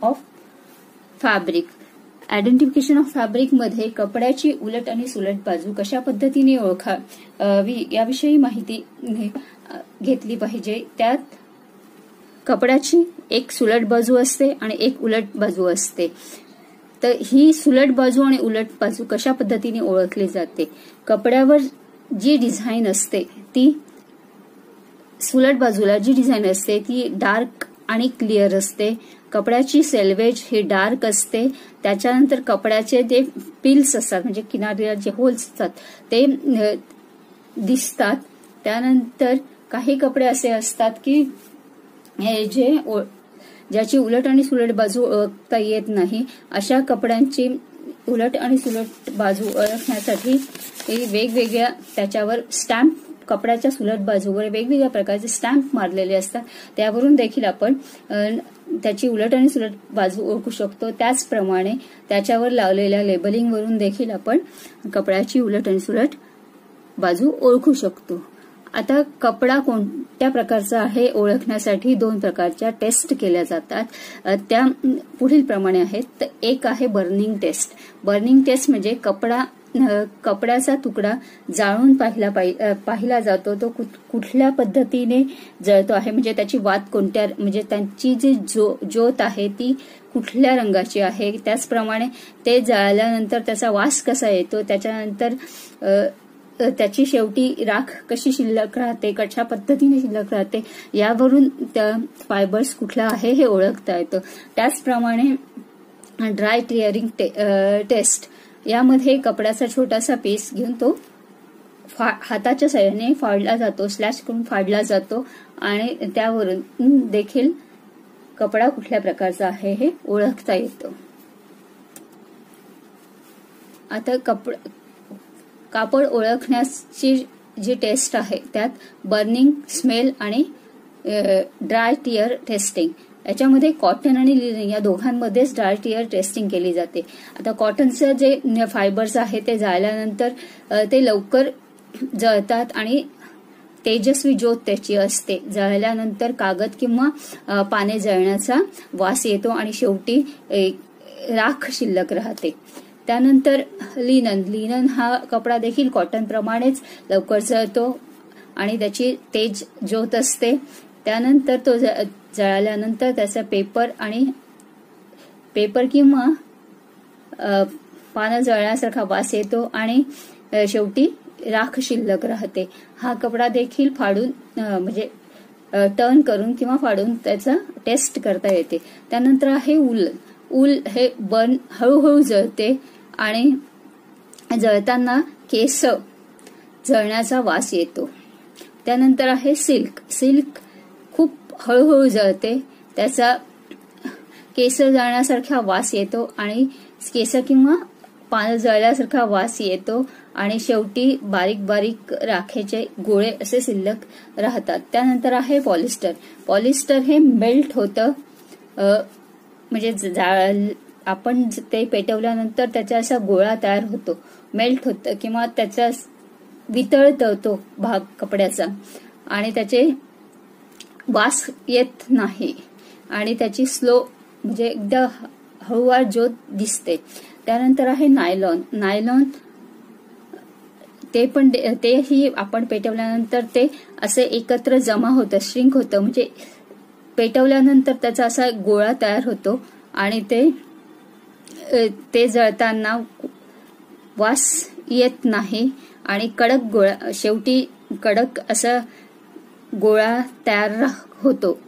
Of fabric. Identification of fabric मध्ये कपड्याची उलट आणि सुलट बाजू कशा पद्धतीने ओळखावी याविषयी माहिती घेतली पाहिजे. त्यात कपड्याची एक सुलट बाजू असते आणि एक उलट बाजू असते. तर ही सुलट बाजू आणि उलट बाजू कशा पद्धतीने ओळखली जाते. कपड्यावर जी डिझाईन असते ती सुलट बाजूला जी डिझाईन असते ती डार्क आणि क्लिअर असते. कपड्याची सेल्वेज ही डार्क असते. त्याच्यानंतर कपड्याचे जे पिल्स असतात म्हणजे किनारीला जे होल्स असतात ते दिसतात. त्यानंतर काही कपडे असे असतात की ज्याची उलट आणि सुलट बाजू ओळखता येत नाही. अशा कपड्यांची उलट आणि सुलट बाजू ओळखण्यासाठी वेगवेगळ्या त्याच्यावर स्टॅम्प कपड्याच्या सुलट बाजूवर वेगवेगळ्या प्रकारचे स्टॅम्प मारलेले असतात. त्यावरून देखील आपण त्याची उलट आणि सुलट बाजू ओळखू शकतो. त्याचप्रमाणे त्याच्यावर लावलेल्या लेबलिंग वरून देखील आपण कपड्याची उलट आणि सुलट बाजू ओळखू शकतो. आता कपडा कोणत्या प्रकारचा आहे ओळखण्यासाठी 2 प्रकारच्या टेस्ट केल्या जातात. त्या पुढील प्रमाणे आहेत. तर एक आहे बर्निंग टेस्ट. बर्निंग टेस्ट म्हणजे कपड्याचा तुकडा जाळून पाहिला जातो. तो कुठल्या पद्धतीने जळतो आहे म्हणजे त्याची वात कोणत्या म्हणजे त्यांची जी ज्योत आहे ती कुठल्या रंगाची आहे. त्याचप्रमाणे ते जळाल्यानंतर त्याचा वास कसा येतो. त्याच्यानंतर त्याची शेवटी राख कशी शिल्लक राहते कशा पद्धतीने शिल्लक राहते यावरून त्या फायबर्स कुठला आहे हे ओळखता येतं. त्याचप्रमाणे ड्राय टिअरिंग टेस्ट यामध्ये कपड्याचा छोटासा पीस घेऊन तो हाताच्या साहाय्याने फाडला जातो. स्लॅश करून फाडला जातो आणि त्यावरून देखील कपडा कुठल्या प्रकारचा आहे हे ओळखता येतं. आता कापड ओळखण्याची जी टेस्ट आहे त्यात बर्निंग, स्मेल आणि ड्राय टिअर टेस्टिंग याच्यामध्ये कॉटन आणि लिनन या दोघांमध्येच ड्राय टिअर टेस्टिंग केली जाते. आता कॉटनचं जे फायबर्स आहे ते जाळल्यानंतर ते लवकर जळतात आणि तेजस्वी ज्योत त्याची असते. जळल्यानंतर कागद किंवा पाने जळण्याचा वास येतो आणि शेवटी राख शिल्लक राहते. त्यानंतर लिनन हा कपडा देखील कॉटन प्रमाणेच लवकर जळतो आणि त्याची तेज ज्योत असते. त्यानंतर तो जळाल्यानंतर त्याचा पेपर किंवा पानं जळण्यासारखा वास येतो आणि शेवटी राख शिल्लक राहते. हा कपडा देखील फाडून म्हणजे टर्न करून किंवा फाडून त्याचा टेस्ट करता येते. त्यानंतर आहे ऊल हे हळूहळू जळते आणि जळताना केस जळण्याचा वास येतो. त्यानंतर आहे सिल्क खूप हळूहळू जळते. त्याचा केस जळण्यासारखा वास येतो आणि केस किंवा पानं जळल्यासारखा वास येतो आणि शेवटी बारीक बारीक राखेचे गोळे असे शिल्लक राहतात. त्यानंतर आहे पॉलिस्टर हे मेल्ट होतं म्हणजे आपण ते पेटवल्यानंतर त्याचा असा गोळा तयार होतो, मेल्ट होतं किंवा त्याचा वितळतो तो भाग कपड्याचा आणि त्याचे वास येत नाही आणि त्याची स्लो म्हणजे एकदा हळूवार ज्योत दिसते. त्यानंतर आहे नायलॉन तेही आपण पेटवल्यानंतर ते असे एकत्र जमा होतं, श्रिंक होतं म्हणजे पेटवल्यानंतर त्याचा असा गोळा तयार होतो आणि ते जळताना वास येत नाही आणि शेवटी कडक असा गोळा तयार होतो.